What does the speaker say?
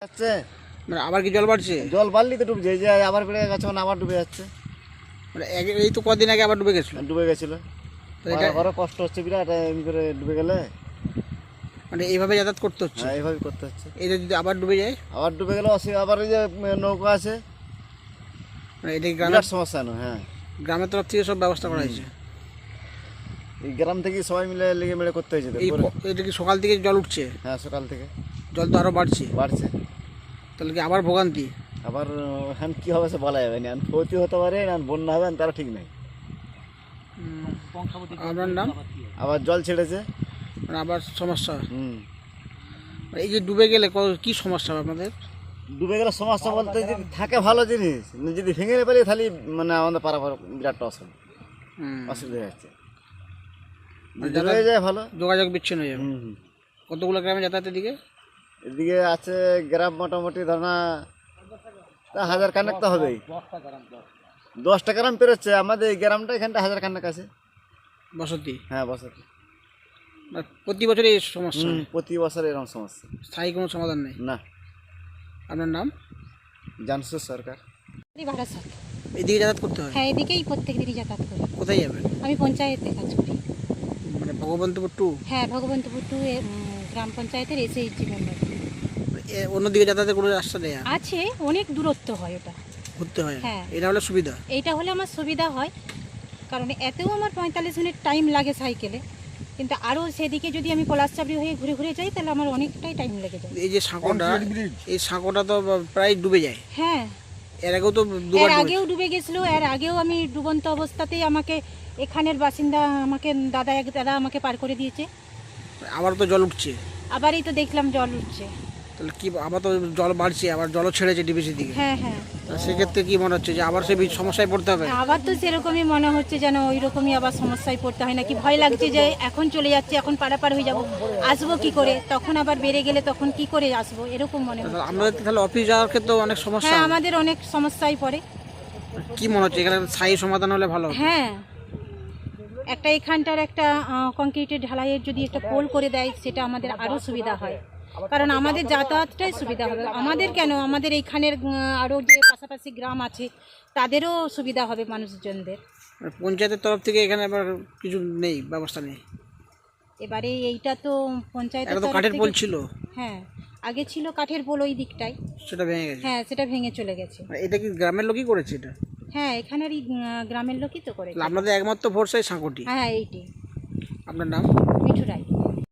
যাচ্ছে মানে আবার কি জল বাড়ছে? জল বাড়লি তো ডুবছে, এই যে আবার বেড়ে গেছে, মানে আবার ডুবে যাচ্ছে। মানে এই তো কদিন আগে আবার ডুবে গেছিল। ডুবে গেছিল, তো এটা বড় কষ্ট হচ্ছে বিরাট, এমনি করে ডুবে গেলে। মানে এইভাবে যাতায়াত করতে হচ্ছে। হ্যাঁ, এইভাবে করতে হচ্ছে। এটা যদি আবার ডুবে যায়, আবার ডুবে গেলে আবার এই যে নৌকা আছে, মানে এটা কি গ্রামের বিরাট সমস্যা না। হ্যাঁ, গ্রামের তরফ থেকে সব ব্যবস্থা করা হয়েছে। এই গ্রাম থেকে সবাই মিলে লেগে মেলে করতে হয়েছে তো এই করে। এটা কি সকাল থেকে জল উঠছে? হ্যাঁ, সকাল থেকে জল তো আরও বাড়ছে, বাড়ছে। তাহলে কি আবার ভোগান্তি? আবার এখন কি হবে সে বলা যাবে না, ক্ষতি হতে পারে না, বন্যা হবে তারা ঠিক নাই। আপনার নাম? আবার জল ছেড়েছে। মানে আবার সমস্যা। হুম, এই যে ডুবে গেলে কি সমস্যা হবে আপনাদের? ডুবে গেলে সমস্যা বলতে যদি থাকে ভালো জিনিস, যদি ভেঙে নিয়ে পারি তাহলে মানে আমাদের পারা বিরাট অসুবিধা হয়ে যাচ্ছে। ডুবে হয়ে যায় ভালো, যোগাযোগ বিচ্ছিন্ন হয়ে যাবে। হুম হুম। কতগুলো গ্রামে যাতায়াতের দিকে? এদিকে আছে গ্রাম মোটামুটি ধরনা 1000 কানেক তো হবেই। 10টা গ্রাম পেরোচ্ছে, আমাদের এই গ্রামটা এখানটা 1000 কানেক আছে বসতি? হ্যাঁ, বসতি। মানে প্রতি বছর এই সমস্যা হয়? প্রতি বছর এরকম সমস্যা, স্থায়ী কোনো সমাধান নেই? না। আপনার নাম? জানসু সরকার। বারাসাত। এদিকে যাতায়াত করতে হয়? হ্যাঁ, এদিকেই প্রত্যেক দিনই যাতায়াত করি। কোথায় যাবেন? আমি পঞ্চায়েতে কাজ করি। মানে ভগবন্তপুর টু? হ্যাঁ, ভগবন্তপুর টু গ্রাম পঞ্চায়েতের এসএইচজি মেম্বার। অন্যদিকে যাতায়াতের কোনো রাস্তা নেই? আছে, অনেক দূরত্ব হয় ওটা, ঘুরতে হয়? হ্যাঁ। এটা হলে সুবিধা? এইটা হলে আমার সুবিধা হয়, কারণ এতেও আমার 45 মিনিট টাইম লাগে সাইকেলে, কিন্তু আরও সেদিকে যদি আমি পলাশচাবড়ি হয়ে ঘুরে ঘুরে যাই তাহলে আমার অনেকটাই টাইম লেগে যায়। এই যে সাঁকোটা, এই সাঁকোটা তো প্রায় ডুবে যায়। হ্যাঁ, এর আগেও তো এর দুবার আগেও ডুবে গেছিলো, এর আগেও আমি ডুবন্ত অবস্থাতেই আমাকে এখানের বাসিন্দা এক দাদা আমাকে পার করে দিয়েছে। আবার তো জল উঠছে। আবার এই তো দেখলাম জল উঠছে। তাহলে কি, আবার তো জল বাড়ছে, আবার জলও ছেড়েছে ডিবিসি দিকে। হ্যাঁ হ্যাঁ, সেক্ষেত্রে কি মনে হচ্ছে যে আবার সে সমস্যায় পড়তে হবে? আবার তো সেরকমই মনে হচ্ছে, যেন ওই রকমই আবার সমস্যায় পড়তে হয় নাকি, ভয় লাগছে যে এখন চলে যাচ্ছে, এখন পারাপার হয়ে যাব, আসবো কি করে, তখন আবার বেড়ে গেলে তখন কি করে আসবো, এরকম মনে হচ্ছে। আমাদের তাহলে অফিস যাওয়ার ক্ষেত্রেও অনেক সমস্যা? হ্যাঁ, আমাদের অনেক সমস্যায় পড়ে। কি মনে হচ্ছে এখানে স্থায়ী সমাধান হলে ভালো হতো? হ্যাঁ, একটা এখানটার একটা কংক্রিটের ঢালাইয়ের যদি একটা পোল করে দেয় সেটা আমাদের আরও সুবিধা হয়, কারণ আমাদের যাতায়াতটাই সুবিধা হবে। আমাদের কেন, আমাদের এইখানের আরও যে পাশাপাশি গ্রাম আছে তাদেরও সুবিধা হবে মানুষজনদের। পঞ্চায়েতের তরফ থেকে এখানে আবার কিছু নেই, ব্যবস্থা নেই? এবারে এইটা তো পঞ্চায়েতের এটা তো তরফ কাঠের থেকে- পোল ছিল। হ্যাঁ, আগে ছিল কাঠের পোল ওই দিকটায়। সেটা ভেঙে গেছে? হ্যাঁ, সেটা ভেঙে চলে গেছে। এটা কি গ্রামের লোকই করেছে এটা? হ্যাঁ, এখানেরই গ্রামের লোকই তো করেছে। আপনাদের একমাত্র ভরসায় সাঁকোটি? হ্যাঁ, এইটি। আপনার নাম? মিঠু রায়।